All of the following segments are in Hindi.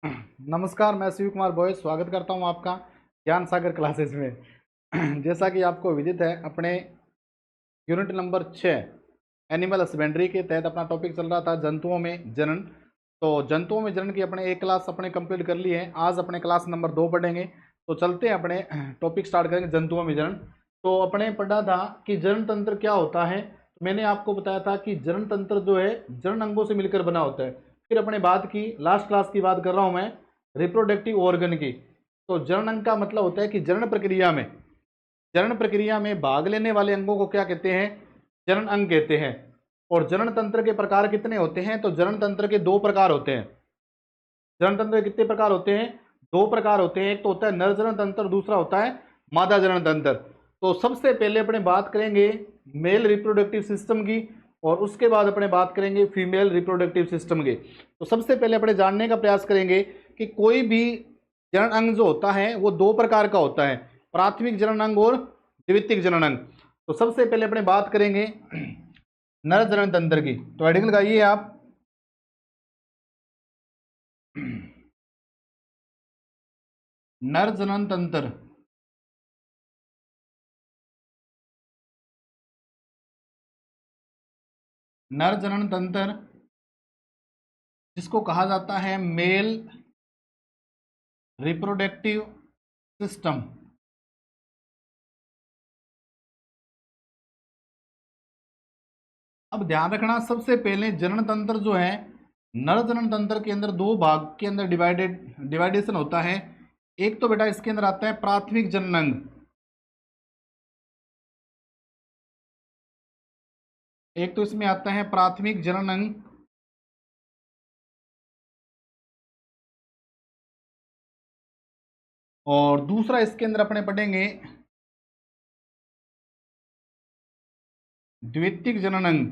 नमस्कार, मैं शिव कुमार बॉय स्वागत करता हूं आपका ज्ञान सागर क्लासेस में। जैसा कि आपको विदित है, अपने यूनिट नंबर 6 एनिमल हस्बेंड्री के तहत अपना टॉपिक चल रहा था जंतुओं में जनन। तो जंतुओं में जनन की अपने एक क्लास अपने कंप्लीट कर ली है। आज अपने क्लास नंबर 2 पढ़ेंगे। तो चलते हैं, अपने टॉपिक स्टार्ट करेंगे जंतुओं में जनन। तो अपने पढ़ा था कि जनन तंत्र क्या होता है। मैंने आपको बताया था कि जनन तंत्र जो है जनन अंगों से मिलकर बना होता है। फिर अपने बात की, लास्ट क्लास की बात कर रहा हूं मैं, रिप्रोडक्टिव ऑर्गन की। तो जनन अंग का मतलब होता है कि जनन प्रक्रिया में भाग लेने वाले अंगों को क्या कहते हैं? जनन अंग कहते हैं। और जनन तंत्र के प्रकार कितने होते हैं? तो जनन तंत्र के दो प्रकार होते हैं। जनन तंत्र के कितने प्रकार होते हैं? दो प्रकार होते हैं। एक तो होता है नर जनन तंत्र, दूसरा होता है मादा जनन तंत्र। तो सबसे पहले अपने बात करेंगे मेल रिप्रोडक्टिव सिस्टम की, और उसके बाद अपने बात करेंगे फीमेल रिप्रोडक्टिव सिस्टम की। तो सबसे पहले अपने जानने का प्रयास करेंगे कि कोई भी जनन अंग जो होता है वो दो प्रकार का होता है, प्राथमिक जनन अंग और द्वितीयक जनन अंग। तो सबसे पहले अपने बात करेंगे नर जनन तंत्र की। तो हेडिंग लगाइए आप, नर जनन तंत्र। नर जनन तंत्र जिसको कहा जाता है मेल रिप्रोडक्टिव सिस्टम। अब ध्यान रखना, सबसे पहले जनन तंत्र जो है, नर जनन तंत्र के अंदर दो भाग के अंदर डिवाइडेशन होता है। एक तो बेटा इसके अंदर आता है प्राथमिक जनन अंग, एक तो इसमें आता है प्राथमिक जनन अंग, और दूसरा इसके अंदर अपने पढ़ेंगे द्वितीयक जनन अंग।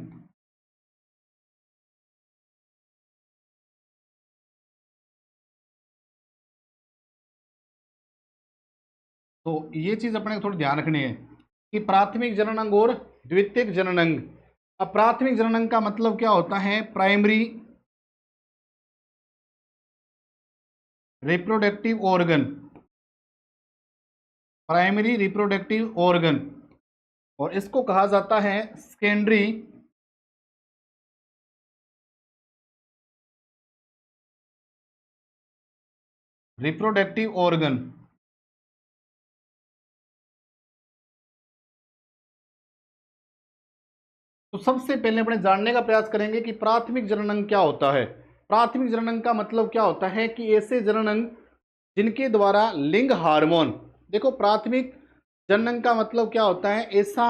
तो ये चीज अपने को थोड़ी ध्यान रखनी है कि प्राथमिक जनन अंग और द्वितीयक जनन अंग। अब प्राथमिक जनन अंग का मतलब क्या होता है? Primary reproductive organ, primary reproductive organ. और इसको कहा जाता है सेकेंडरी रिप्रोडक्टिव ऑर्गन। तो सबसे पहले अपने जानने का प्रयास करेंगे कि प्राथमिक जनन अंग क्या होता है। प्राथमिक जनन अंग का मतलब क्या होता है कि ऐसे जनन अंग जिनके द्वारा लिंग हार्मोन, देखो प्राथमिक जनन अंग का मतलब क्या होता है? ऐसा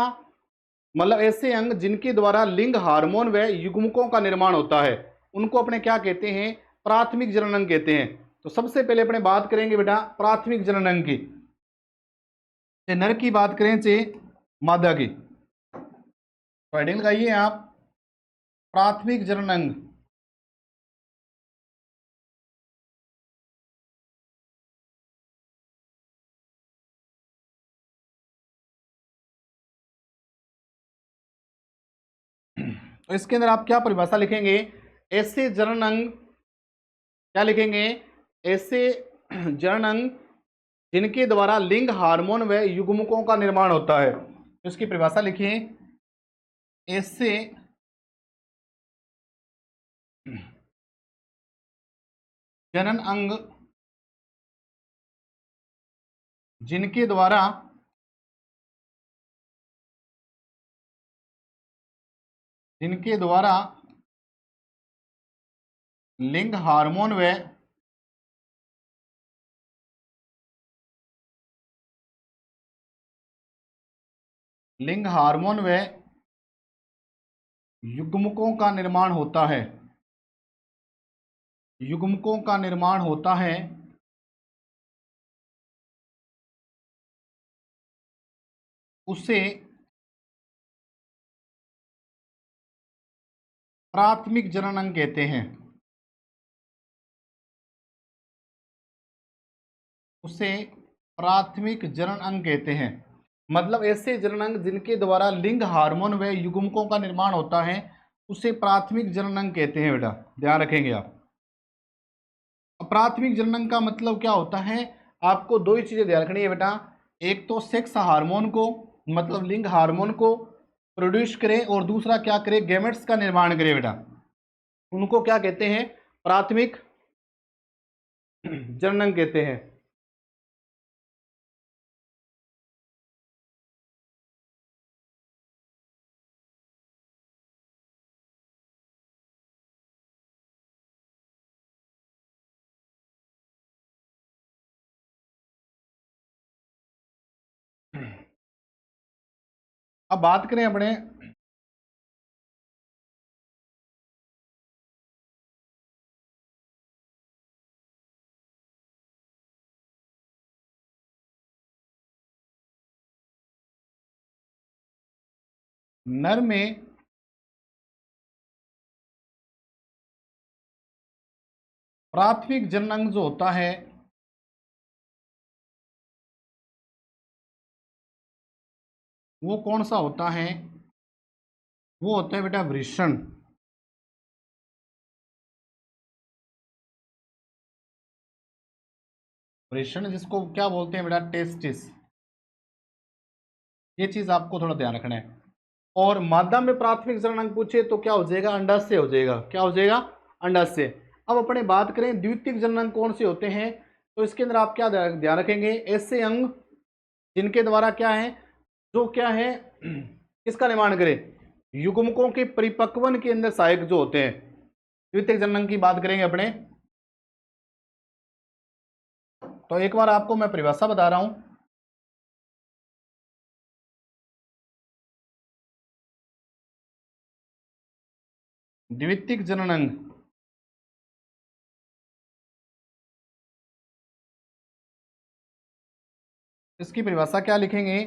मतलब ऐसे अंग जिनके द्वारा लिंग हार्मोन व युग्मकों का निर्माण होता है, उनको अपने क्या कहते हैं? प्राथमिक जनन अंग कहते हैं। तो सबसे पहले अपने बात करेंगे बेटा प्राथमिक जनन अंग की, चाहे नर की बात करें चाहे मादा की। तो हेडिंग लगाइए आप, प्राथमिक जनन अंग। तो इसके अंदर आप क्या परिभाषा लिखेंगे? ऐसे जनन अंग, क्या लिखेंगे? ऐसे जनन अंग जिनके द्वारा लिंग हार्मोन व युग्मकों का निर्माण होता है। तो इसकी परिभाषा लिखिए, ऐसे जनन अंग जिनके द्वारा लिंग हार्मोन व युग्मकों का निर्माण होता है, युग्मकों का निर्माण होता है, उसे प्राथमिक जनन अंग कहते हैं। उसे प्राथमिक जनन अंग कहते हैं। मतलब ऐसे जनन अंग जिनके द्वारा लिंग हार्मोन व युग्मकों का निर्माण होता है, उसे प्राथमिक जनन अंग कहते हैं बेटा, ध्यान रखेंगे आप। प्राथमिक जननांग का मतलब क्या होता है, आपको दो ही चीजें ध्यान रखनी है बेटा। एक तो सेक्स हार्मोन को, मतलब लिंग हार्मोन को प्रोड्यूस करे, और दूसरा क्या करे, गैमेट्स का निर्माण करे बेटा। उनको क्या कहते हैं, प्राथमिक जननांग कहते हैं। अब बात करें अपने नर में प्राथमिक जननांग जो होता है वो कौन सा होता है, वो होता है बेटा वृषण। वृषण जिसको क्या बोलते हैं बेटा, टेस्टिस। ये चीज आपको थोड़ा ध्यान रखना है। और मादा में प्राथमिक जननांग पूछे तो क्या हो जाएगा, अंडाशय हो जाएगा। क्या हो जाएगा, अंडाशय। अब अपने बात करें द्वितीयक जननांग कौन से होते हैं, तो इसके अंदर आप क्या ध्यान रखेंगे, ऐसे अंग जिनके द्वारा क्या है, जो क्या है किसका निर्माण करे, युग्मकों के परिपक्वन के अंदर सहायक जो होते हैं। द्वितीयक जननांग की बात करेंगे अपने, तो एक बार आपको मैं परिभाषा बता रहा हूं। द्वितीयक जननांग इसकी परिभाषा क्या लिखेंगे,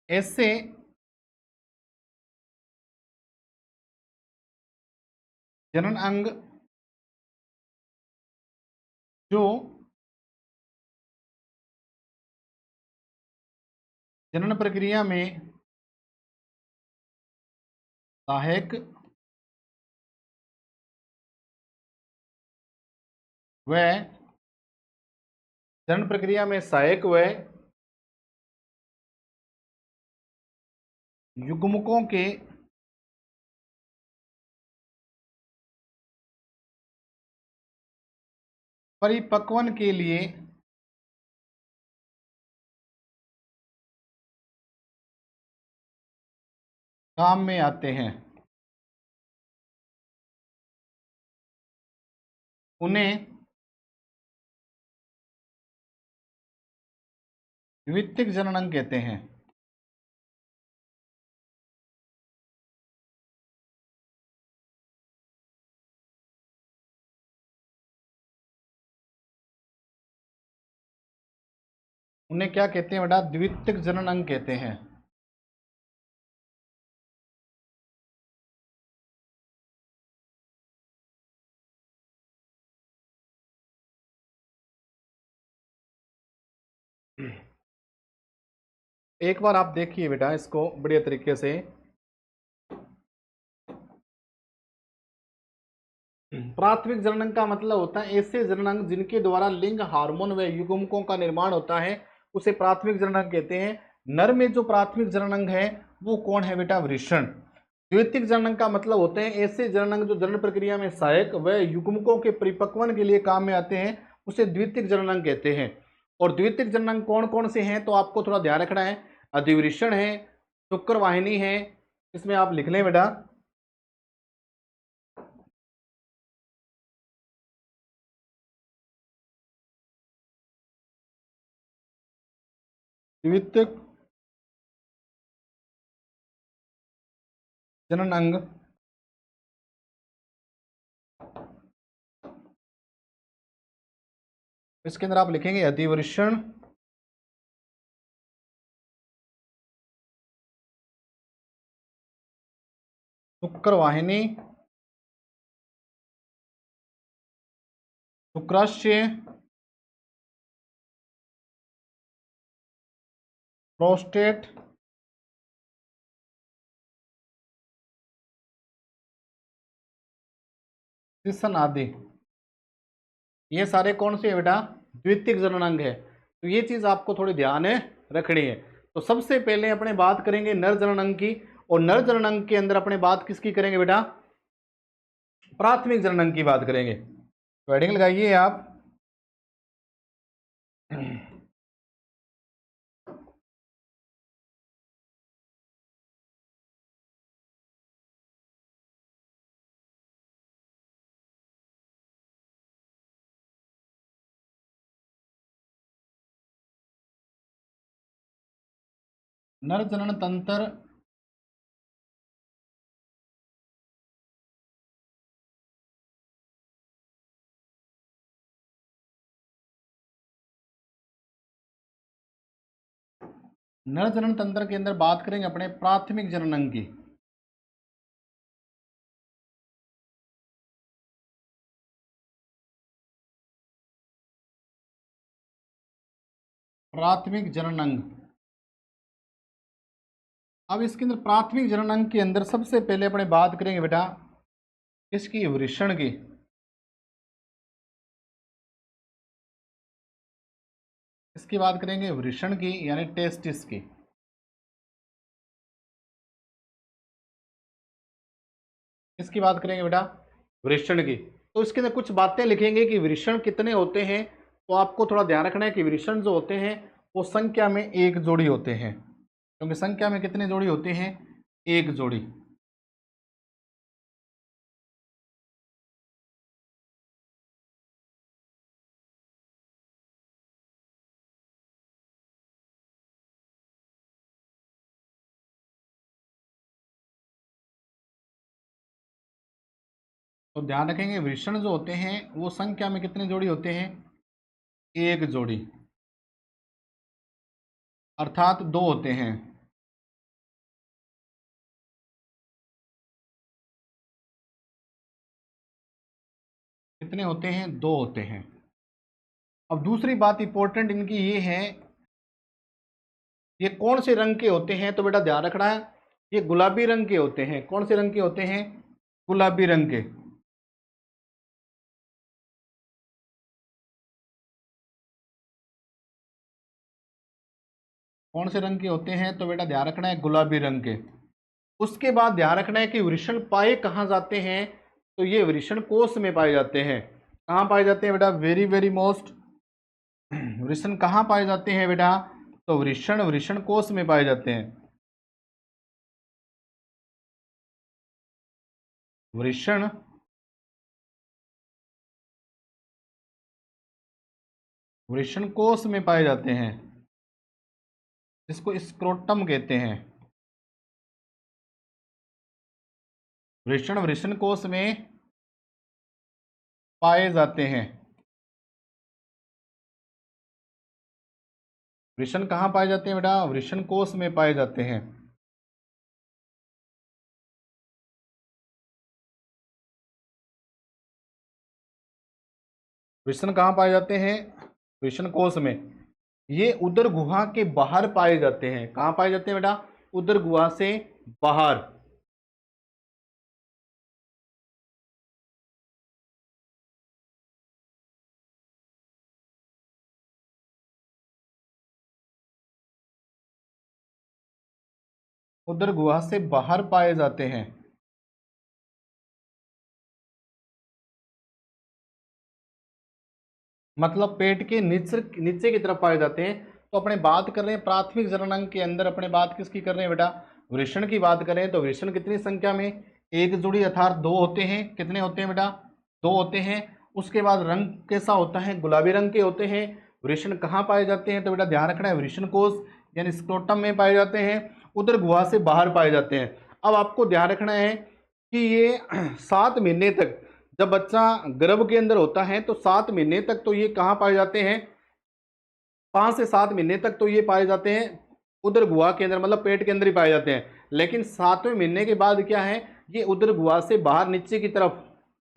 ऐसे जनन अंग जो जनन प्रक्रिया में सहायक व जनन प्रक्रिया में सहायक व युग्मकों के परिपक्वन के लिए काम में आते हैं, उन्हें द्वितीयक जननांग कहते हैं। उन्हें क्या कहते हैं बेटा, द्वितीयक जननांग कहते हैं। एक बार आप देखिए बेटा इसको बढ़िया तरीके से। प्राथमिक जननांग का मतलब होता है ऐसे जननांग जिनके द्वारा लिंग हार्मोन व युग्मकों का निर्माण होता है, उसे प्राथमिक जननांग कहते हैं। नर में जो प्राथमिक जननांग है वो कौन है बेटा, वृषण। द्वितीयक जननांग का मतलब होते हैं ऐसे जननांग जो जनन प्रक्रिया में सहायक व युग्मकों के परिपक्वन के लिए काम में आते हैं, उसे द्वितीयक जननांग कहते हैं। और द्वितीयक जननांग कौन कौन से हैं, तो आपको थोड़ा ध्यान रखना है। अधिवृषण है, शुक्रवाहिनी है, इसमें आप लिख लें बेटा। द्वितीयक जनन अंग इसके अंदर आप लिखेंगे अधिवृषण, शुक्रवाहिनी, शुक्राशय, प्रोस्टेट, सिसन आदि, ये सारे कौन से है बेटा? द्वितीयक जननांग है। तो ये चीज आपको थोड़ी ध्यान रखनी है। तो सबसे पहले अपने बात करेंगे नर जननांग की, और नर जननांग के अंदर अपने बात किसकी करेंगे बेटा? प्राथमिक जननांग की बात करेंगे। तो हेडिंग लगाइए आप। नर जनन तंत्र नर जनन तंत्र के अंदर बात करेंगे अपने प्राथमिक जननांग की। प्राथमिक जननांग। अब इसके अंदर प्राथमिक जननांग के अंदर सबसे पहले अपने बात करेंगे बेटा इसकी वृषण की। इसकी बात करेंगे वृषण की, यानी टेस्टिस की। इसकी बात करेंगे बेटा वृषण की। तो इसके अंदर कुछ बातें लिखेंगे कि वृषण कितने होते हैं। तो आपको थोड़ा ध्यान रखना है कि वृषण जो होते हैं वो संख्या में एक जोड़ी होते हैं, क्योंकि संख्या में कितने जोड़ी होते हैं? एक जोड़ी। तो ध्यान रखेंगे वृषण जो होते हैं वो संख्या में कितने जोड़ी होते हैं? एक जोड़ी, अर्थात दो होते हैं। कितने होते हैं? दो होते हैं। अब दूसरी बात इंपॉर्टेंट इनकी ये है, ये कौन से रंग के होते हैं? तो बेटा ध्यान रखना है, ये गुलाबी रंग के होते हैं। कौन से रंग के होते हैं? गुलाबी रंग के। कौन से रंग के होते हैं? तो बेटा ध्यान रखना है गुलाबी रंग के। उसके बाद ध्यान रखना है कि वृषण पाए कहाँ जाते हैं? तो ये वृषण कोष में पाए जाते हैं। कहाँ पाए जाते हैं बेटा? Very very most. वृषण कहाँ पाए जाते हैं बेटा? तो वृषण वृषण कोष में पाए जाते हैं। वृषण वृषण कोष में पाए जाते हैं, जिसको स्क्रोटम कहते हैं। वृषण वृषण कोष में पाए जाते हैं। वृषण कहाँ पाए जाते हैं बेटा? वृषण कोष में पाए जाते हैं। वृषण कहाँ पाए जाते हैं? वृषण कोष में। ये उदर गुहा के बाहर पाए जाते हैं। कहाँ पाए जाते हैं बेटा? उदर गुहा से बाहर। उदर गुहा से बाहर पाए जाते हैं। मतलब पेट के नीचे नीचे की तरफ पाए जाते हैं। तो अपने बात कर रहे हैं प्राथमिक जननांग के अंदर, अपने बात किसकी कर रहे हैं बेटा? वृषण की बात करें तो वृषण कितनी संख्या में? एक जोड़ी, अर्थात दो होते हैं। कितने होते हैं बेटा? दो होते हैं। उसके बाद रंग कैसा होता है? गुलाबी रंग के होते हैं। वृषण कहाँ पाए जाते हैं? तो बेटा ध्यान रखना है वृषण कोष यानी स्क्रोटम में पाए जाते हैं। उदर गुहा से बाहर पाए जाते हैं। अब आपको ध्यान रखना है कि ये 7 महीने तक, जब बच्चा गर्भ के अंदर होता है तो 7 महीने तक तो ये कहाँ पाए जाते हैं? 5 से 7 महीने तक तो ये पाए जाते हैं उदर गुहा के अंदर, मतलब पेट के अंदर ही पाए जाते हैं। लेकिन 7वें महीने के बाद क्या है? ये उदर गुहा से बाहर नीचे की तरफ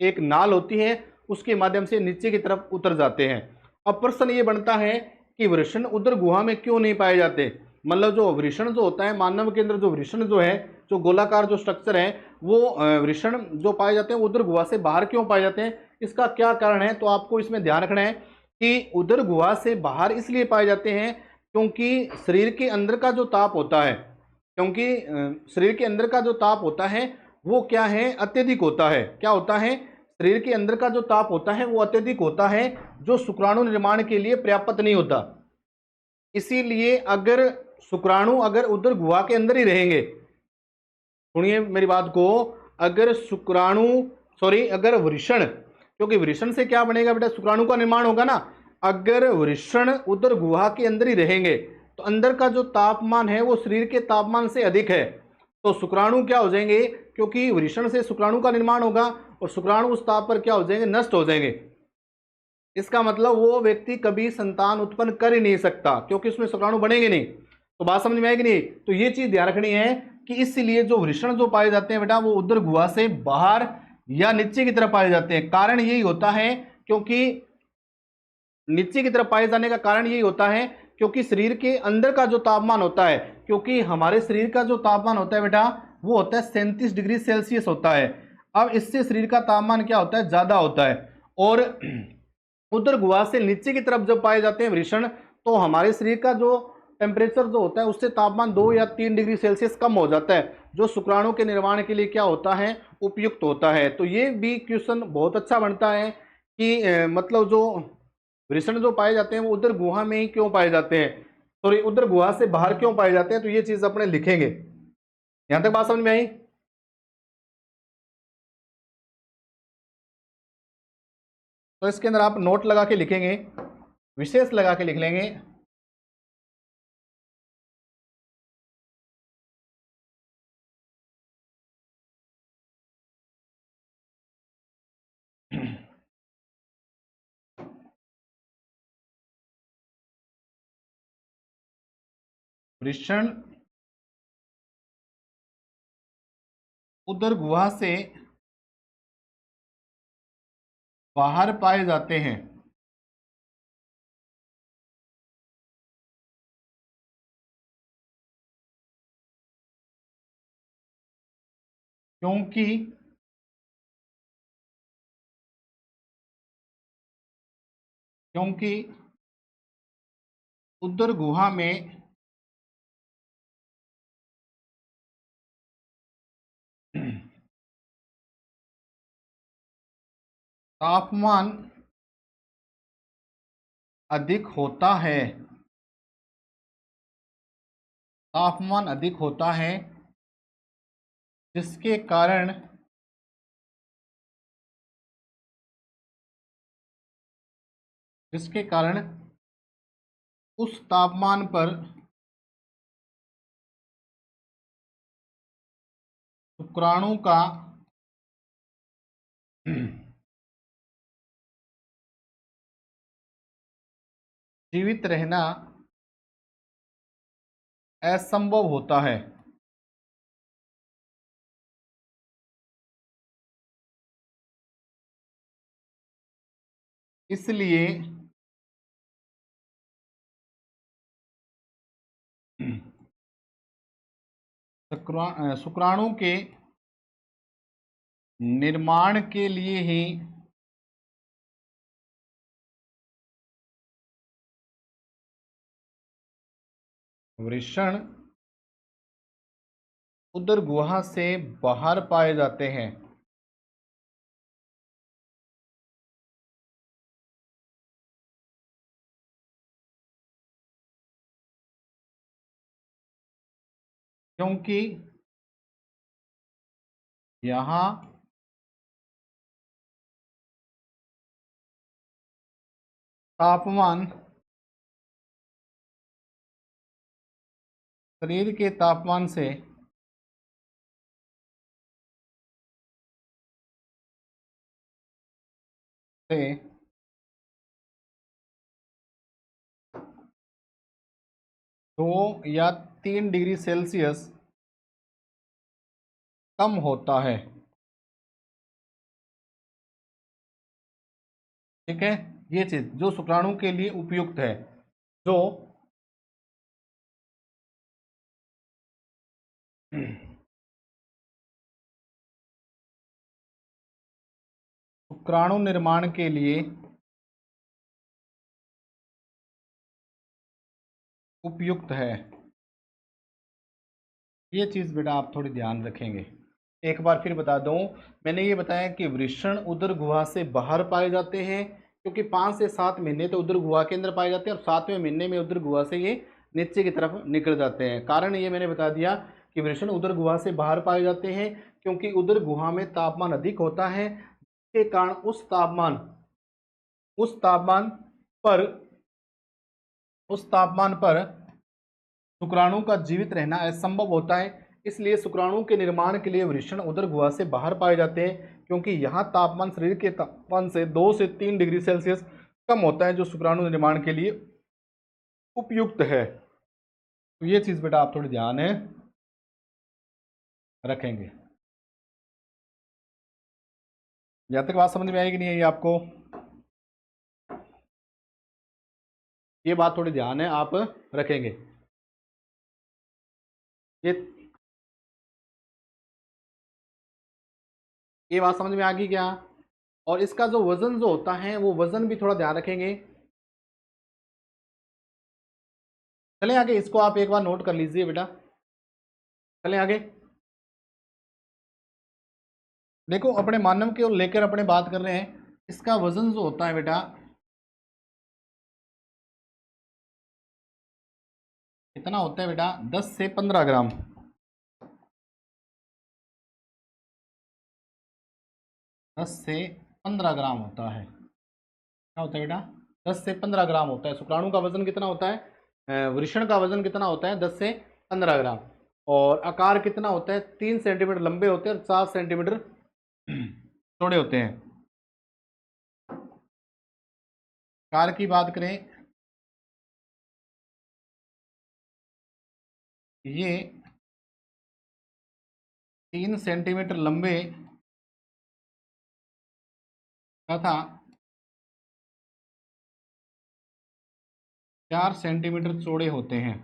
एक नाल होती है, उसके माध्यम से नीचे की तरफ उतर जाते हैं। अब प्रश्न ये बनता है कि वृषण उदर गुहा में क्यों नहीं पाए जाते? मतलब जो वृषण जो होता है मानव के अंदर, जो वृषण जो है, जो गोलाकार जो स्ट्रक्चर है, वो वृषण जो पाए जाते हैं उदर गुहा से बाहर क्यों पाए जाते हैं, इसका क्या कारण है। तो आपको इसमें ध्यान रखना है कि उदर गुहा से बाहर इसलिए पाए जाते हैं क्योंकि शरीर के अंदर का जो ताप होता है, क्योंकि शरीर के अंदर का जो ताप होता है वो क्या है, अत्यधिक होता है। क्या होता है, शरीर के अंदर का जो ताप होता है वो अत्यधिक होता है, जो शुक्राणु निर्माण के लिए पर्याप्त नहीं होता। इसीलिए अगर शुक्राणु अगर उदर गुहा के अंदर ही रहेंगे, सुनिए मेरी बात को, अगर शुक्राणु अगर वृषण, क्योंकि वृषण से क्या बनेगा बेटा, शुक्राणु का निर्माण होगा ना। अगर वृषण उदर गुहा के अंदर ही रहेंगे तो अंदर का जो तापमान है वो शरीर के तापमान से अधिक है, तो शुक्राणु क्या हो जाएंगे, क्योंकि वृषण से शुक्राणु का निर्माण होगा और शुक्राणु उस ताप पर क्या हो जाएंगे, नष्ट हो जाएंगे। इसका मतलब वो व्यक्ति कभी संतान उत्पन्न कर ही नहीं सकता, क्योंकि उसमें शुक्राणु बनेंगे नहीं। तो बात समझ में आएगी नहीं। तो ये चीज ध्यान रखनी है कि इसलिए जो वृषण जो पाए जाते हैं बेटा, वो उदर गुहा से बाहर या नीचे की तरफ पाए जाते हैं। कारण यही होता है, क्योंकि नीचे की तरफ पाए जाने का कारण यही होता है क्योंकि शरीर के अंदर का जो तापमान होता है, क्योंकि हमारे शरीर का जो तापमान होता है बेटा, वो होता है 37 डिग्री सेल्सियस होता है। अब इससे शरीर का तापमान क्या होता है, ज्यादा होता है। और उदर गुहा से नीचे की तरफ जब पाए जाते हैं वृषण, तो हमारे शरीर का जो टेम्परेचर जो होता है उससे तापमान 2 या 3 डिग्री सेल्सियस कम हो जाता है, जो शुक्राणु के निर्माण के लिए क्या होता है, उपयुक्त होता है। तो ये भी क्वेश्चन बहुत अच्छा बनता है कि मतलब जो वृषण जो पाए जाते हैं वो उदर गुहा में ही क्यों पाए जाते हैं, सॉरी उदर गुहा से बाहर क्यों पाए जाते हैं। तो ये चीज अपने लिखेंगे। यहां तक बात समझ में आई। तो इसके अंदर आप नोट लगा के लिखेंगे, विशेष लगा के लिख लेंगे। वृषण उदर गुहा से बाहर पाए जाते हैं क्योंकि क्योंकि उदर गुहा में तापमान अधिक होता है, तापमान अधिक होता है, जिसके कारण जिसके कारण उस तापमान पर शुक्राणु का जीवित रहना असंभव होता है। इसलिए शुक्राणु के निर्माण के लिए ही वृषण उदर गुहा से बाहर पाए जाते हैं। क्योंकि यहाँ तापमान शरीर के तापमान से 2 या 3 डिग्री सेल्सियस कम होता है। ठीक है, ये चीज जो शुक्राणु के लिए उपयुक्त है, जो शुक्राणु निर्माण के लिए उपयुक्त है। ये चीज़ बेटा आप थोड़ी ध्यान रखेंगे। एक बार फिर बता दूं, मैंने ये बताया कि वृषण उदर गुहा से बाहर पाए जाते हैं, क्योंकि 5 से 7 महीने तो उदर गुहा के अंदर पाए जाते हैं और 7वें महीने में उदर गुहा से ये नीचे की तरफ निकल जाते हैं। कारण ये मैंने बता दिया कि वृषण उदर गुहा से बाहर पाए जाते हैं, क्योंकि उदर गुहा में तापमान अधिक होता है, जिसके कारण उस तापमान पर उस तापमान पर शुक्राणु का जीवित रहना असंभव होता है। इसलिए शुक्राणु के निर्माण के लिए वृषण उदर गुहा से बाहर पाए जाते हैं, क्योंकि यहाँ तापमान शरीर के तापमान से 2 से 3 डिग्री सेल्सियस कम होता है, जो शुक्राणु निर्माण के लिए उपयुक्त है। तो ये चीज़ बेटा आप थोड़ी ध्यान रखेंगे। यहाँ तक बात समझ में आएगी नहीं है ये आपको? ये बात थोड़ी ध्यान है आप रखेंगे। ये ये बात समझ में आ गई क्या? और इसका जो वजन जो होता है वो वजन भी थोड़ा ध्यान रखेंगे। चलें आगे, इसको आप एक बार नोट कर लीजिए बेटा। चलें आगे। देखो अपने मानव के और लेकर अपने बात कर रहे हैं। इसका वजन जो होता है बेटा कितना होता है बेटा? 10 से 15 ग्राम। 10 से 15 ग्राम होता है। क्या होता है बेटा? 10 से 15 ग्राम होता है। शुक्राणु का वजन कितना होता है? वृषण का वजन कितना होता है? 10 से 15 ग्राम। और आकार कितना होता है? 3 सेंटीमीटर लंबे होते हैं और 4 सेंटीमीटर चौड़े होते हैं। आकार की बात करें, ये 3 सेंटीमीटर लंबे तथा 4 सेंटीमीटर चौड़े होते हैं।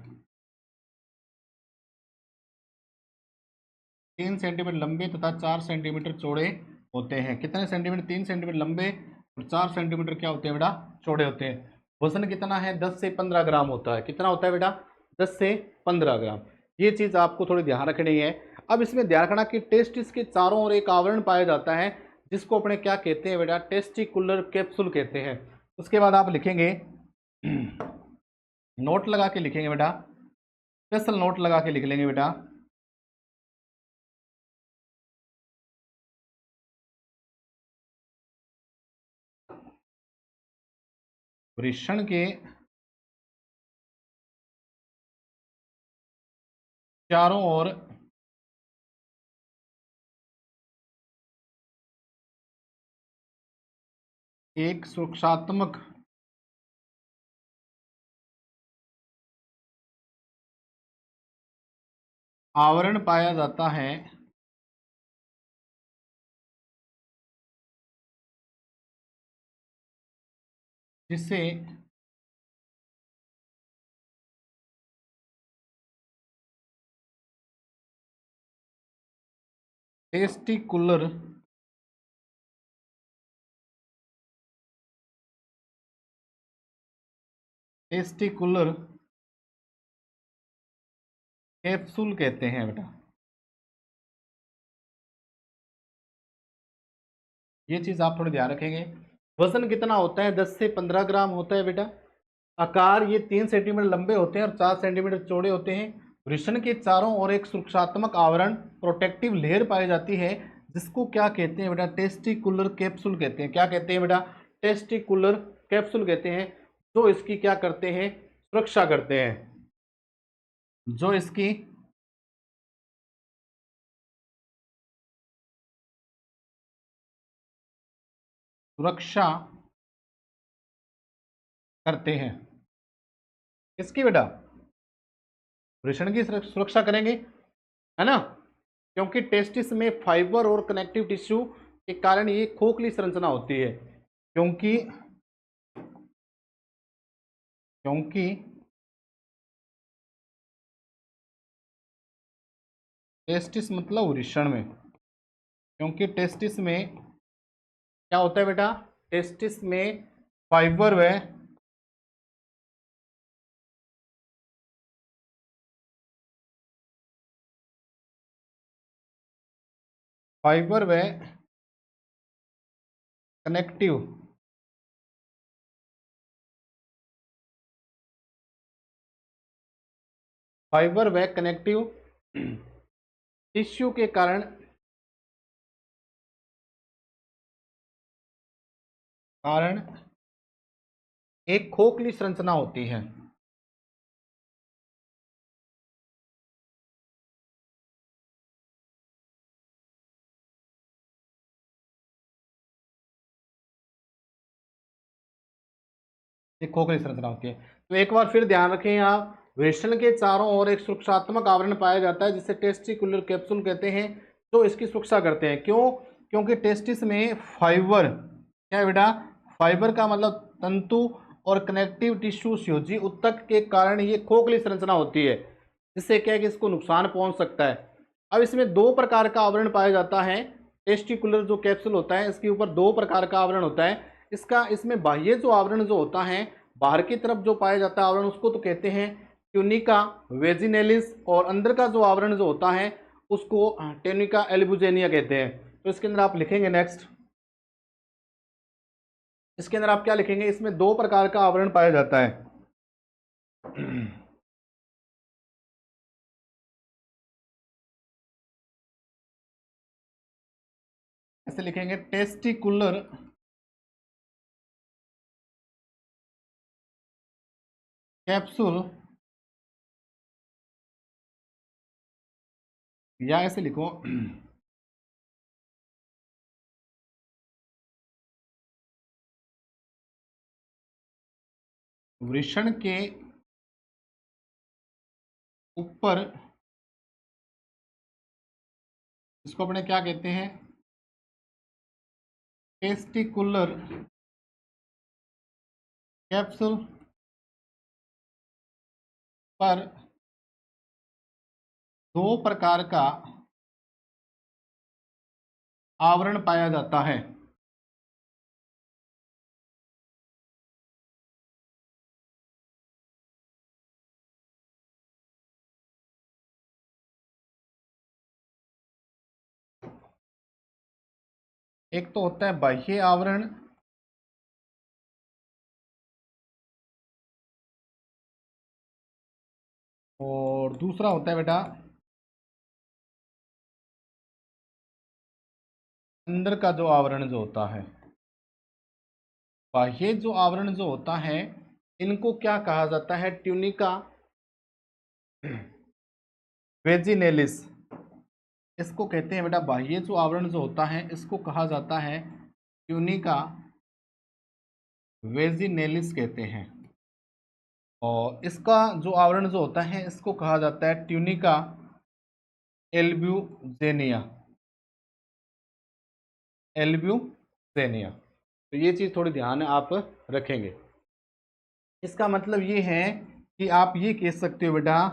3 सेंटीमीटर लंबे तथा 4 सेंटीमीटर चौड़े होते हैं। कितने सेंटीमीटर? 3 सेंटीमीटर लंबे और 4 सेंटीमीटर क्या होते हैं बेटा? चौड़े होते हैं। वजन कितना है? 10 से 15 ग्राम होता है। कितना होता है बेटा? 10 से 15 ग्राम। ये चीज़ आपको थोड़ी ध्यान रखनी है। अब इसमें ध्यान रखना कि टेस्टिस के चारों ओर एक आवरण पाया जाता है, जिसको अपने क्या कहते हैं बेटा? टेस्टिकुलर कैप्सूल कहते हैं। उसके बाद आप लिखेंगे, नोट लगा के लिखेंगे बेटा, स्पेशल नोट लगा के लिख लेंगे बेटा। वृषण के चारों ओर एक सुरक्षात्मक आवरण पाया जाता है, जिसे टेस्टिकुलर टेस्टिकुलर कैप्सूल कहते हैं बेटा। ये चीज़ आप थोड़ी ध्यान रखेंगे। वजन कितना होता है? 10 से 15 ग्राम होता है बेटा। आकार ये 3 सेंटीमीटर लंबे होते हैं और 4 सेंटीमीटर चौड़े होते हैं। वृषण के चारों ओर एक सुरक्षात्मक आवरण, प्रोटेक्टिव लेयर पाई जाती है, जिसको क्या कहते हैं बेटा? टेस्टिकुलर कैप्सूल कहते हैं। क्या कहते हैं बेटा? टेस्टिकुलर कैप्सूल कहते हैं। जो इसकी क्या करते हैं? सुरक्षा करते हैं। जो इसकी सुरक्षा करते हैं। किसकी बेटा? वृषण की सुरक्षा करेंगे, है ना? क्योंकि टेस्टिस में फाइबर और कनेक्टिव टिश्यू के कारण ये खोखली संरचना होती है। क्योंकि क्योंकि टेस्टिस मतलब वृषण में, क्योंकि टेस्टिस में क्या होता है बेटा, टेस्टिस में फाइबर व फाइबर व कनेक्टिव फाइबर व कनेक्टिव टिश्यू के कारण एक खोखली संरचना होती है। एक खोखली संरचना होती है। तो एक बार फिर ध्यान रखें, यहाँ वेस्टर्न के चारों ओर एक सुरक्षात्मक आवरण पाया जाता है जिसे टेस्टिकुलर कैप्सूल कहते हैं, जो इसकी सुरक्षा करते हैं। क्यों? क्योंकि टेस्टिस में फाइबर, क्या है बेटा, फाइबर का मतलब तंतु और कनेक्टिव टिश्यू स्योजी उत्तक के कारण ये खोखली संरचना होती है, जिससे क्या है कि इसको नुकसान पहुंच सकता है। अब इसमें दो प्रकार का आवरण पाया जाता है। टेस्टिकुलर जो कैप्सूल होता है इसके ऊपर दो प्रकार का आवरण होता है। इसका इसमें बाह्य जो आवरण जो होता है, बाहर की तरफ जो पाया जाता है आवरण, उसको तो कहते हैं ट्यूनिका वेजिनेलिस, और अंदर का जो आवरण जो होता है उसको ट्यूनिका एल्बुजेनिया कहते हैं। तो इसके अंदर आप लिखेंगे नेक्स्ट, इसके अंदर आप क्या लिखेंगे, इसमें दो प्रकार का आवरण पाया जाता है। ऐसे लिखेंगे, टेस्टिकुलर कैप्सूल, या ऐसे लिखो वृषण के ऊपर, इसको अपने क्या कहते हैं, टेस्टिकुलर कैप्सूल पर दो प्रकार का आवरण पाया जाता है। एक तो होता है बाह्य आवरण, और दूसरा होता है बेटा अंदर का जो आवरण जो होता है। बाह्य जो आवरण जो होता है इनको क्या कहा जाता है, ट्यूनिका वेजिनेलिस, इसको कहते हैं बेटा। बाह्य जो आवरण जो होता है इसको कहा जाता है ट्यूनिका वेजिनेलिस कहते हैं, और इसका जो आवरण जो होता है इसको कहा जाता है ट्यूनिका एल्ब्यूजेनिया, एल्ब्यूजेनिया। तो ये चीज़ थोड़ी ध्यान आप रखेंगे। इसका मतलब ये है कि आप ये कह सकते हो बेटा,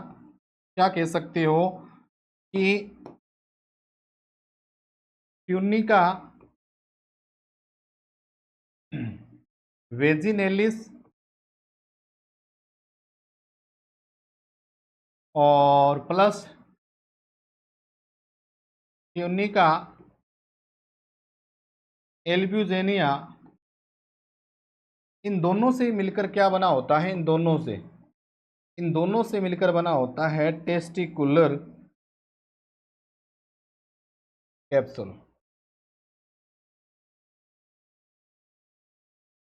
क्या कह सकते हो कि ट्यूनिका वेजिनेलिस और प्लस ट्यूनिका एल्ब्यूजेनिया, इन दोनों से मिलकर क्या बना होता है, इन दोनों से मिलकर बना होता है टेस्टिकुलर कैप्सूल,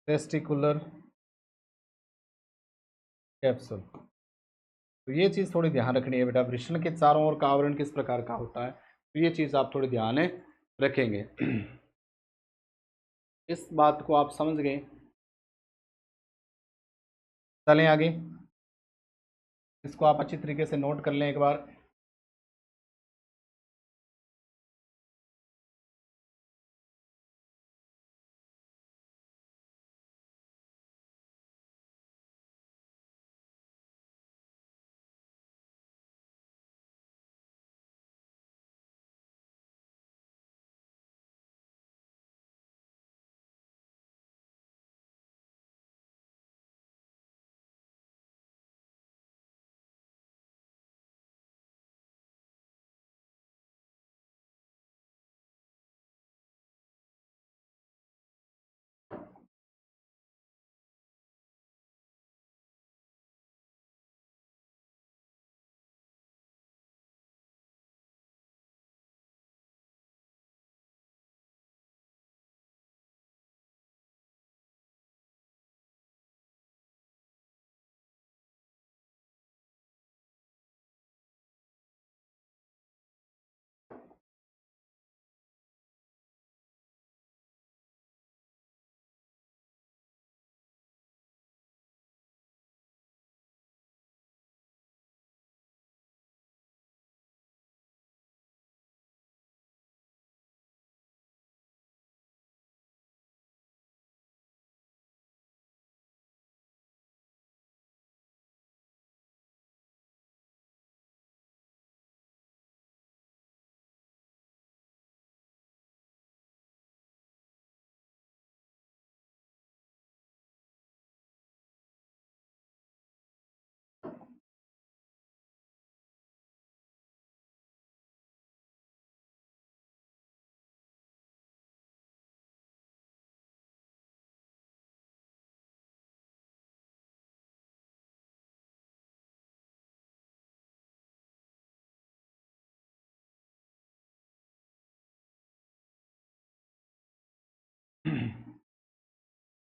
टेस्टिकुलर कैप्सूल। तो ये चीज़ थोड़ी ध्यान रखनी है बेटा, वृषण के चारों ओर का आवरण किस प्रकार का होता है, तो ये चीज़ आप थोड़ी ध्यान रखेंगे। इस बात को आप समझ गए। चलें आगे, इसको आप अच्छी तरीके से नोट कर लें एक बार।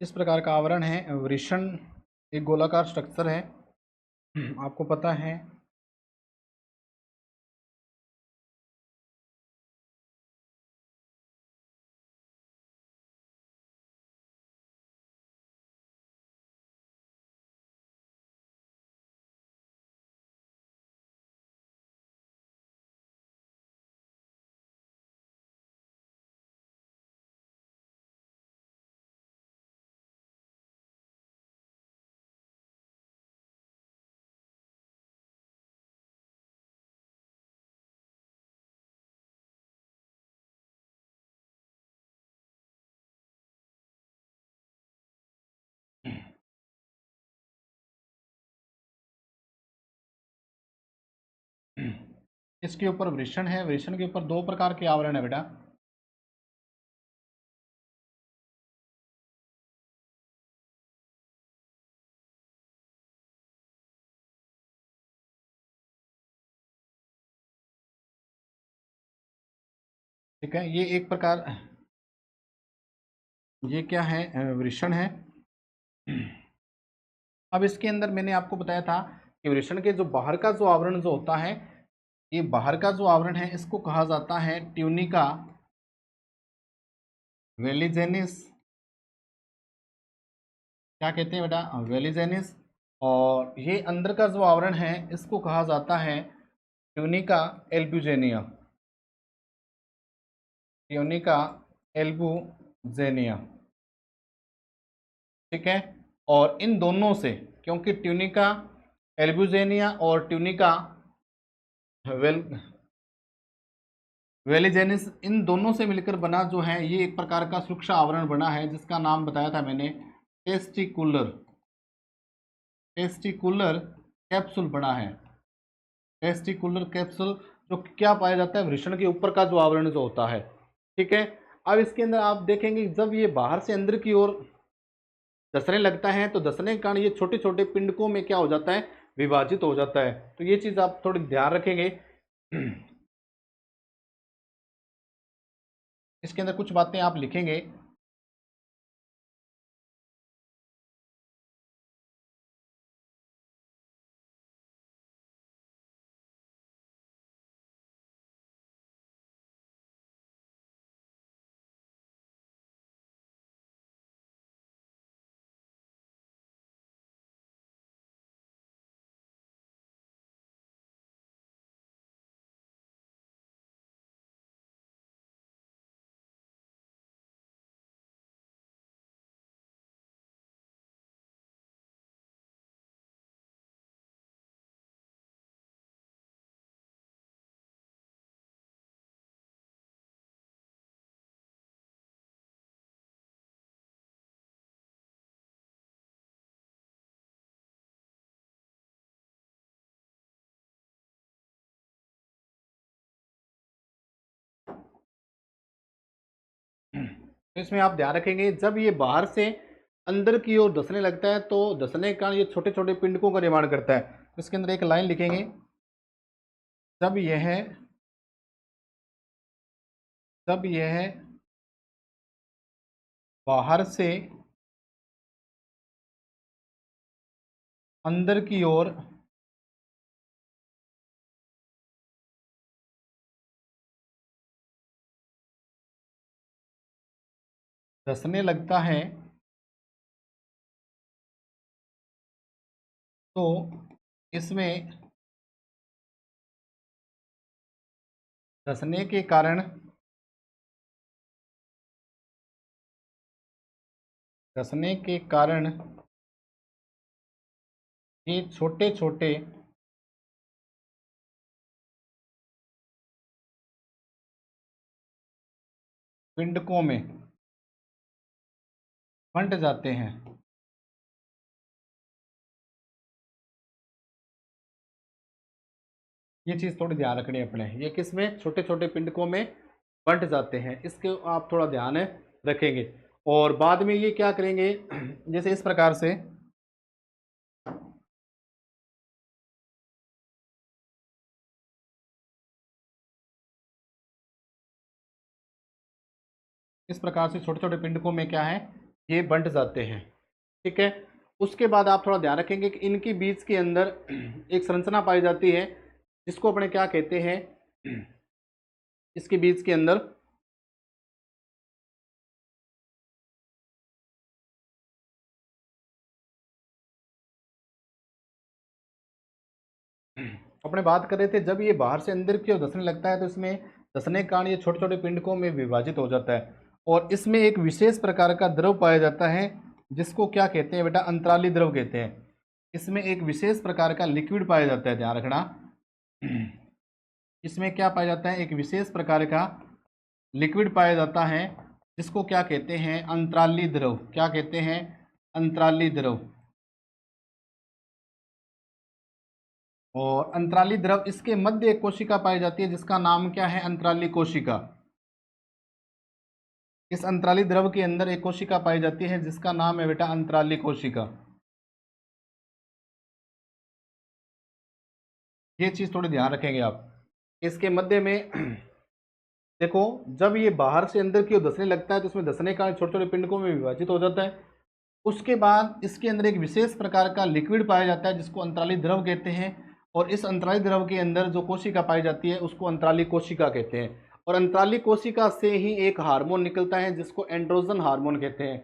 इस प्रकार का आवरण है वृषण, एक गोलाकार स्ट्रक्चर है, आपको पता है। इसके ऊपर वृषण है, वृषण के ऊपर दो प्रकार के आवरण है बेटा। ठीक है, ये एक प्रकार, ये क्या है, वृषण है। अब इसके अंदर मैंने आपको बताया था कि वृषण के जो बाहर का जो आवरण जो होता है, ये बाहर का जो आवरण है इसको कहा जाता है ट्यूनिका वेलिजेनिस। क्या कहते हैं बेटा, वेलिजेनिस। और ये अंदर का जो आवरण है इसको कहा जाता है ट्यूनिका एल्ब्यूजेनिया, ट्यूनिका एल्ब्यूजेनिया। ठीक है, और इन दोनों से, क्योंकि ट्यूनिका एल्ब्यूजेनिया और ट्यूनिका वेल वेलिजेनिस, इन दोनों से मिलकर बना जो है ये एक प्रकार का सूक्ष्म आवरण बना है, जिसका नाम बताया था मैंने टेस्टिकुलर, टेस्टिकुलर कैप्सूल बना है। टेस्टिकुलर कैप्सूल जो क्या पाया जाता है, वृषण के ऊपर का जो आवरण जो होता है। ठीक है, अब इसके अंदर आप देखेंगे जब ये बाहर से अंदर की ओर धंसने लगता है तो धंसने के कारण ये छोटे छोटे पिंडकों में क्या हो जाता है, विभाजित हो जाता है। तो ये चीज आप थोड़ी ध्यान रखेंगे। इसके अंदर कुछ बातें आप लिखेंगे। तो इसमें आप ध्यान रखेंगे जब ये बाहर से अंदर की ओर धंसने लगता है तो धंसने के कारण ये छोटे छोटे पिंडकों का निर्माण करता है। तो इसके अंदर एक लाइन लिखेंगे, जब यह जब यह बाहर से अंदर की ओर धंसने लगता है तो इसमें धंसने के कारण, धंसने के कारण ये छोटे छोटे पिंडकों में बंट जाते हैं। ये चीज़ थोड़ी ध्यान रखनी है अपने, ये किस में, छोटे छोटे पिंडकों में बंट जाते हैं, इसके आप थोड़ा ध्यान रखेंगे। और बाद में ये क्या करेंगे, जैसे इस प्रकार से इस प्रकार से छोटे छोटे पिंडकों में क्या है, ये बंट जाते हैं। ठीक है, उसके बाद आप थोड़ा ध्यान रखेंगे कि इनके बीच के अंदर एक संरचना पाई जाती है जिसको अपने क्या कहते हैं, इसके बीच के अंदर अपने बात कर रहे थे, जब ये बाहर से अंदर की ओर धंसने लगता है तो इसमें धंसने के कारण ये छोटे छोटे पिंडकों में विभाजित हो जाता है और इसमें एक विशेष प्रकार का द्रव पाया जाता है जिसको क्या कहते हैं बेटा, अंतराली द्रव कहते हैं। इसमें एक विशेष प्रकार का लिक्विड पाया जाता है, ध्यान रखना। इसमें क्या पाया जाता है, एक विशेष प्रकार का लिक्विड पाया जाता है जिसको क्या कहते हैं, अंतराली द्रव। क्या कहते हैं, अंतराली द्रव। और अंतराली द्रव, इसके मध्य एक कोशिका पाई जाती है जिसका नाम क्या है, अंतराली कोशिका। इस अंतराली द्रव के अंदर एक कोशिका पाई जाती है जिसका नाम है बेटा अंतराली कोशिका। ये चीज थोड़ी ध्यान रखेंगे आप। इसके मध्य में देखो, जब ये बाहर से अंदर की ओर धंसने लगता है तो इसमें धंसने का छोटे छोटे पिंडकों में विभाजित हो जाता है। उसके बाद इसके अंदर एक विशेष प्रकार का लिक्विड पाया जाता है जिसको अंतराली द्रव कहते हैं और इस अंतराली द्रव के अंदर जो कोशिका पाई जाती है उसको अंतराली कोशिका कहते हैं। और अंतराली कोशिका से ही एक हार्मोन निकलता है जिसको एंड्रोजन हार्मोन कहते हैं।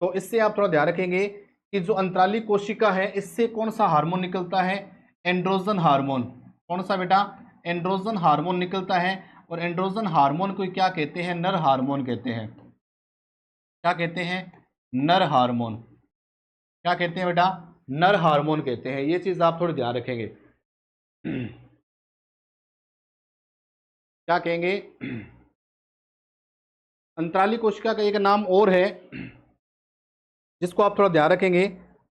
तो इससे आप थोड़ा ध्यान रखेंगे कि जो अंतराली कोशिका है इससे कौन सा हार्मोन निकलता है, एंड्रोजन हार्मोन। कौन सा बेटा, एंड्रोजन हार्मोन निकलता है। और एंड्रोजन हार्मोन को क्या कहते हैं, नर हार्मोन कहते हैं। क्या कहते हैं, नर हार्मोन। क्या कहते हैं बेटा, नर हार्मोन कहते हैं। ये चीज आप थोड़ी ध्यान रखेंगे। क्या कहेंगे, अंतराली कोशिका का एक नाम और है जिसको आप थोड़ा ध्यान रखेंगे,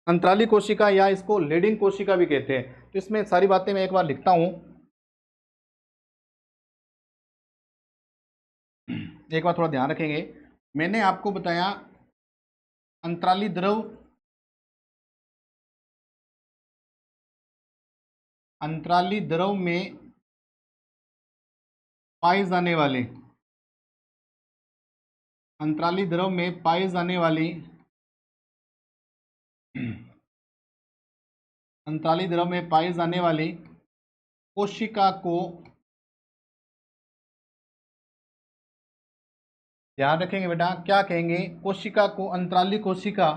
अंतराली कोशिका या इसको लीडिंग कोशिका भी कहते हैं। तो इसमें सारी बातें मैं एक बार लिखता हूं, एक बार थोड़ा ध्यान रखेंगे। मैंने आपको बताया अंतराली द्रव, अंतराली द्रव में पाई जाने वाले, अंतराली द्रव में पाई जाने वाली, अंतराली द्रव में पाई जाने वाली कोशिका को ध्यान रखेंगे बेटा, क्या कहेंगे, कोशिका को अंतराली कोशिका,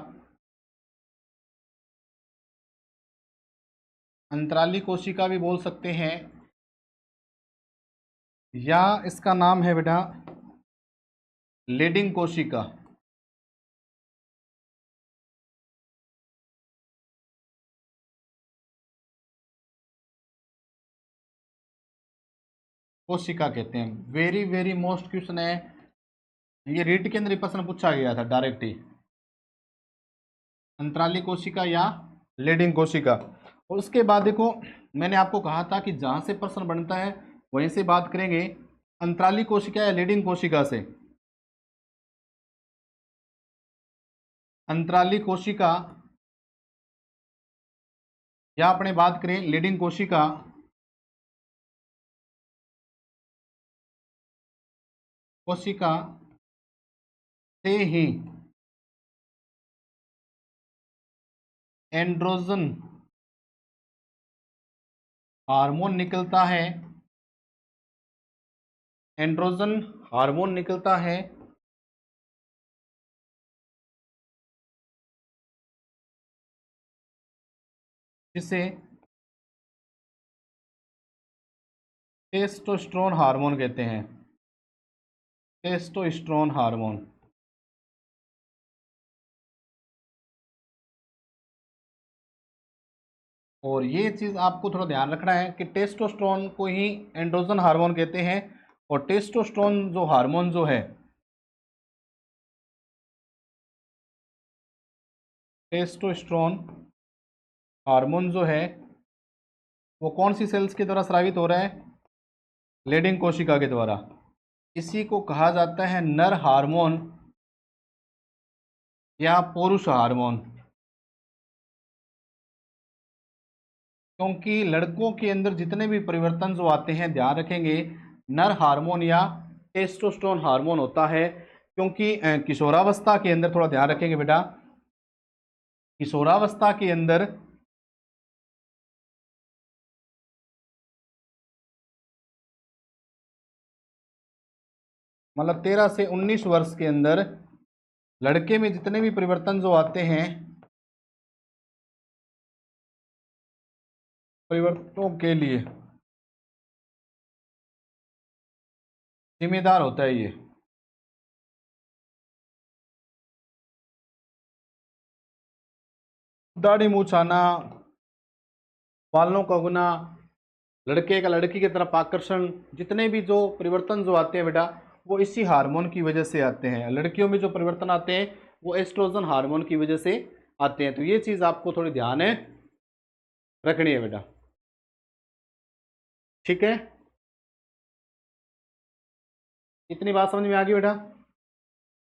अंतराली कोशिका भी बोल सकते हैं या इसका नाम है बेटा लीडिंग कोशिका। कोशिका कहते हैं। वेरी वेरी मोस्ट क्वेश्चन है ये, रीट के अंदर प्रश्न पूछा गया था डायरेक्ट ही, अंतराली कोशिका या लीडिंग कोशिका। और उसके बाद देखो, मैंने आपको कहा था कि जहां से प्रश्न बनता है वहीं से बात करेंगे, अंतराली कोशिका या लीडिंग कोशिका से। अंतराली कोशिका या अपने बात करें लीडिंग कोशिका, कोशिका से ही एंड्रोजन हार्मोन निकलता है, एंड्रोजन हार्मोन निकलता है जिसे टेस्टोस्टेरोन हार्मोन कहते हैं, टेस्टोस्टेरोन हार्मोन। और ये चीज़ आपको थोड़ा ध्यान रखना है कि टेस्टोस्टेरोन को ही एंड्रोजन हार्मोन कहते हैं। और टेस्टोस्टेरोन जो हार्मोन जो है, टेस्टोस्टेरोन हार्मोन जो है वो कौन सी सेल्स के द्वारा स्रावित हो रहा है, लीडिंग कोशिका के द्वारा। इसी को कहा जाता है नर हार्मोन या पुरुष हार्मोन। क्योंकि लड़कों के अंदर जितने भी परिवर्तन जो आते हैं, ध्यान रखेंगे, नर हार्मोन या टेस्टोस्टेरोन हार्मोन होता है। क्योंकि किशोरावस्था के अंदर, थोड़ा ध्यान रखेंगे बेटा, किशोरावस्था के अंदर मतलब 13 से 19 वर्ष के अंदर लड़के में जितने भी परिवर्तन जो आते हैं, परिवर्तनों के लिए जिम्मेदार होता है ये। दाढ़ी मूछ आना, बालों का उगना, लड़के का लड़की की तरफ आकर्षण, जितने भी जो परिवर्तन जो आते हैं बेटा वो इसी हार्मोन की वजह से आते हैं। लड़कियों में जो परिवर्तन आते हैं वो एस्ट्रोजन हार्मोन की वजह से आते हैं। तो ये चीज़ आपको थोड़ी ध्यान है रखनी है बेटा, ठीक है। इतनी बात समझ में आ गई बेटा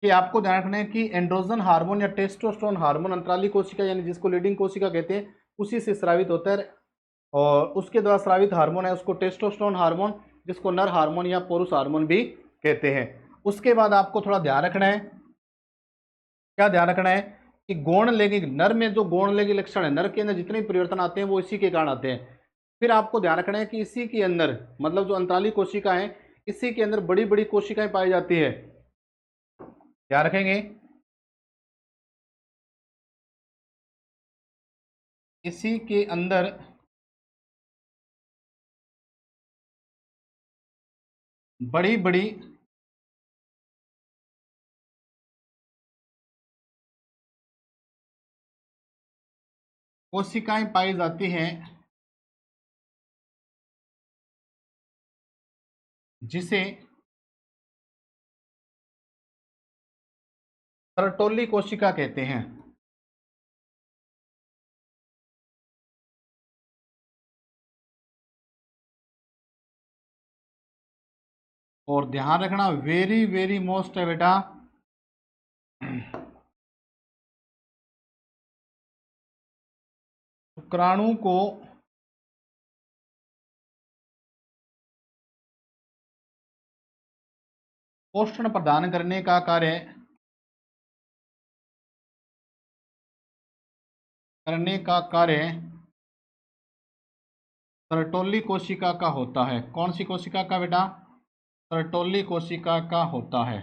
कि आपको ध्यान रखना है कि एंड्रोजन हार्मोन या टेस्टोस्टेरोन हार्मोन अंतराली कोशिका यानी जिसको लीडिंग कोशिका कहते हैं उसी से स्रावित होता है, और उसके द्वारा स्रावित हार्मोन है उसको टेस्टोस्टेरोन हार्मोन, जिसको नर हार्मोन या पुरुष हार्मोन भी कहते हैं। उसके बाद आपको थोड़ा ध्यान रखना है, क्या ध्यान रखना है कि गौण लैंगिक, नर में जो गौण लैंगिक लक्षण है, नर के अंदर जितने भी परिवर्तन आते हैं वो इसी के कारण आते हैं। फिर आपको ध्यान रखना है कि इसी के अंदर मतलब जो अंतराली कोशिका है इसी के अंदर बड़ी बड़ी कोशिकाएं पाई जाती है, ध्यान रखेंगे। इसी के अंदर बड़ी बड़ी कोशिकाएं पाई जाती हैं, जिसे सर्टोली कोशिका कहते हैं। और ध्यान रखना वेरी वेरी मोस्ट है बेटा, शुक्राणु को पोषण प्रदान करने का कार्य सर्टोली कोशिका का होता है। कौन सी कोशिका का बेटा? सर्टोली कोशिका का होता है।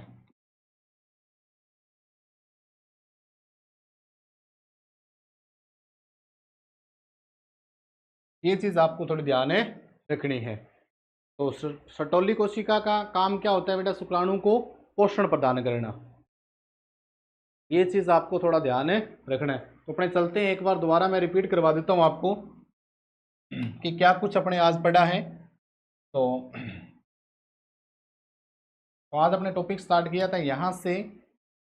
ये चीज आपको थोड़ी ध्यान है रखनी है। तो सर्टोली कोशिका का काम क्या होता है बेटा? शुक्राणु को पोषण प्रदान करना। ये चीज आपको थोड़ा ध्यान है रखना है। तो अपने चलते हैं, एक बार दोबारा मैं रिपीट करवा देता हूं आपको कि क्या कुछ अपने आज पढ़ा है। तो आज अपने टॉपिक स्टार्ट किया था यहाँ से,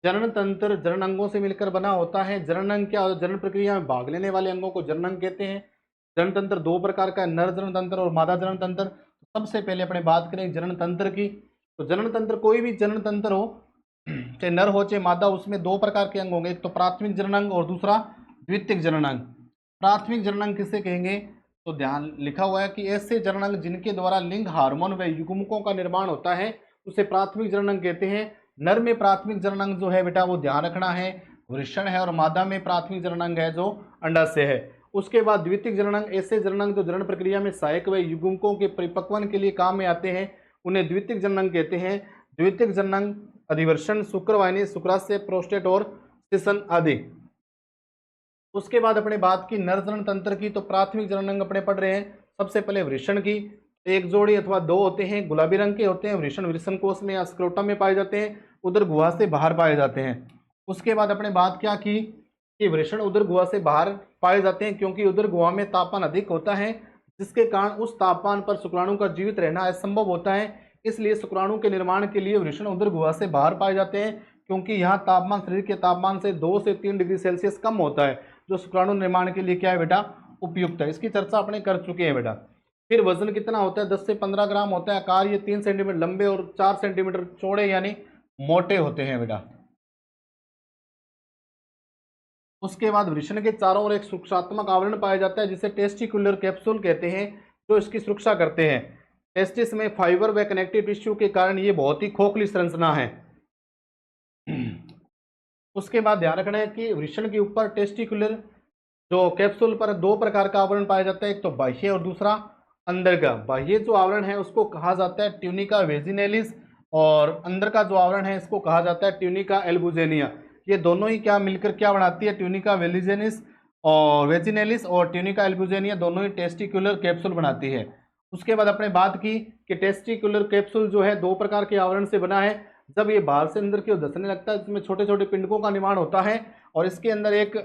जनन तंत्र जनन अंगों से मिलकर बना होता है। जनन अंग क्या होता है? जनन प्रक्रिया में भाग लेने वाले अंगों को जनन अंग कहते हैं। जनन तंत्र दो प्रकार का है, नर जनन तंत्र और मादा जनन तंत्र। सबसे पहले अपने बात करें जनन तंत्र की। तो जनन तंत्र, कोई भी जनन तंत्र हो, चाहे नर हो चाहे मादा, उसमें दो प्रकार के अंग होंगे, एक तो प्राथमिक जनन अंग और दूसरा द्वितीयक जनन अंग। प्राथमिक जनन अंग किसे कहेंगे? तो ध्यान लिखा हुआ है कि ऐसे जनन अंग जिनके द्वारा लिंग हार्मोन व युग्मकों का निर्माण होता है उसे प्राथमिक जनन अंग कहते हैं। नर में प्राथमिक जनन अंग जो है बेटा वो ध्यान रखना है वृषण है, और मादा में प्राथमिक जनन अंग है जो अंडाशय है। उसके बाद द्वितीयक जनन अंग, ऐसे जनन अंग जो जनन प्रक्रिया में सहायक व युग्मकों के परिपक्वन के लिए काम में आते हैं उन्हें द्वितीयक जनन अंग कहते हैं। द्वितीयक जनन अंग अधिवर्षण, शुक्रवाहिनी, शुक्राशय, प्रोस्टेट और शिशन आदि। उसके बाद अपने बात की नर जनन तंत्र की। तो प्राथमिक जनन अंग अपने पढ़ रहे हैं सबसे पहले वृषण की। एक जोड़ी अथवा दो होते हैं, गुलाबी रंग के होते हैं। वृषण वृषण कोष में या स्क्रोटम में पाए जाते हैं, उदर गुहा से बाहर पाए जाते हैं। उसके बाद अपने बात क्या की कि वृषण उदर गुहा से बाहर पाए जाते हैं क्योंकि उदर गुहा में तापमान अधिक होता है, जिसके कारण उस तापमान पर शुक्राणु का जीवित रहना असंभव होता है। इसलिए शुक्राणु के निर्माण के लिए वृषण उदर गुहा से बाहर पाए जाते हैं, क्योंकि यहाँ तापमान शरीर के तापमान से 2 से 3 डिग्री सेल्सियस कम होता है, जो शुक्राणु निर्माण के लिए क्या है बेटा? उपयुक्त है। इसकी चर्चा अपने कर चुके हैं बेटा। फिर वजन कितना होता है? 10 से 15 ग्राम होता है। आकार ये 3 सेंटीमीटर लंबे और 4 सेंटीमीटर चौड़े यानी मोटे होते हैं बेटा। उसके बाद वृषण के चारों ओर एक सुरक्षात्मक आवरण पाया जाता है जिसे टेस्टिकुलर कैप्सूल कहते हैं, जो इसकी सुरक्षा करते हैं। टेस्टिस में फाइबर व कनेक्टिव टिश्यू के कारण ये बहुत ही खोखली संरचना है। उसके बाद ध्यान रखना है कि वृषण के ऊपर टेस्टिकुलर जो कैप्सूल पर दो प्रकार का आवरण पाया जाता है, एक तो बाह्य और दूसरा अंदर का। बाह्य जो आवरण है उसको कहा जाता है ट्यूनिका वेजिनेलिस, और अंदर का जो आवरण है इसको कहा जाता है ट्यूनिका एल्बुजेनिया। ये दोनों ही क्या मिलकर क्या बनाती है, ट्यूनिका वेलिजेनिस और वेजिनेलिस और ट्यूनिका एल्बुजेनिया दोनों ही टेस्टिकुलर कैप्सूल बनाती है। उसके बाद अपने बात की कि टेस्टिकुलर कैप्सूल जो है दो प्रकार के आवरण से बना है। जब ये बाहर से अंदर की ओर धंसने लगता है इसमें छोटे छोटे पिंडकों का निर्माण होता है, और इसके अंदर एक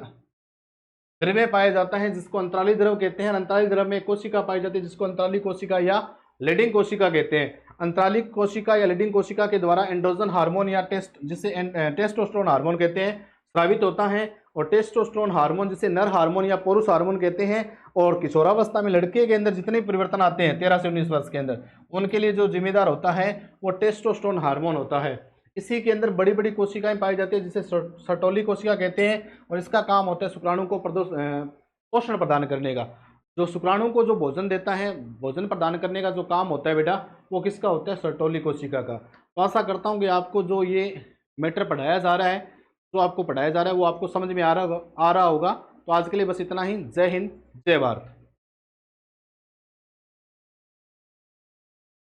द्रव्य पाया जाता है जिसको अंतराली द्रव कहते हैं। अंतराली द्रव में कोशिका पाई जाती है जिसको अंतराली कोशिका या लीडिंग कोशिका कहते हैं। अंतराली कोशिका या लीडिंग कोशिका के द्वारा एंड्रोजन हार्मोन या जिसे टेस्टोस्टेरोन हार्मोन कहते हैं स्रावित होता है, और टेस्टोस्टेरोन हार्मोन जिसे नर हार्मोन या पुरुष हार्मोन कहते हैं। और किशोरावस्था में लड़के के अंदर जितने परिवर्तन आते हैं 13 से 19 वर्ष के अंदर, उनके लिए जो जिम्मेदार होता है वो टेस्टोस्टेरोन हार्मोन होता है। इसी के अंदर बड़ी बड़ी कोशिकाएं पाई जाती है जिसे सर्टोली कोशिका कहते हैं, और इसका काम होता है शुक्राणु को पोषण प्रदान करने का। जो शुक्राणु को जो भोजन देता है, भोजन प्रदान करने का जो काम होता है बेटा, वो किसका होता है, सर्टोली कोशिका का। तो आशा करता हूँ कि आपको जो ये मैटर पढ़ाया जा रहा है, जो आपको पढ़ाया जा रहा है वो आपको समझ में आ रहा होगा। तो आज के लिए बस इतना ही। जय हिंद, जय भारत।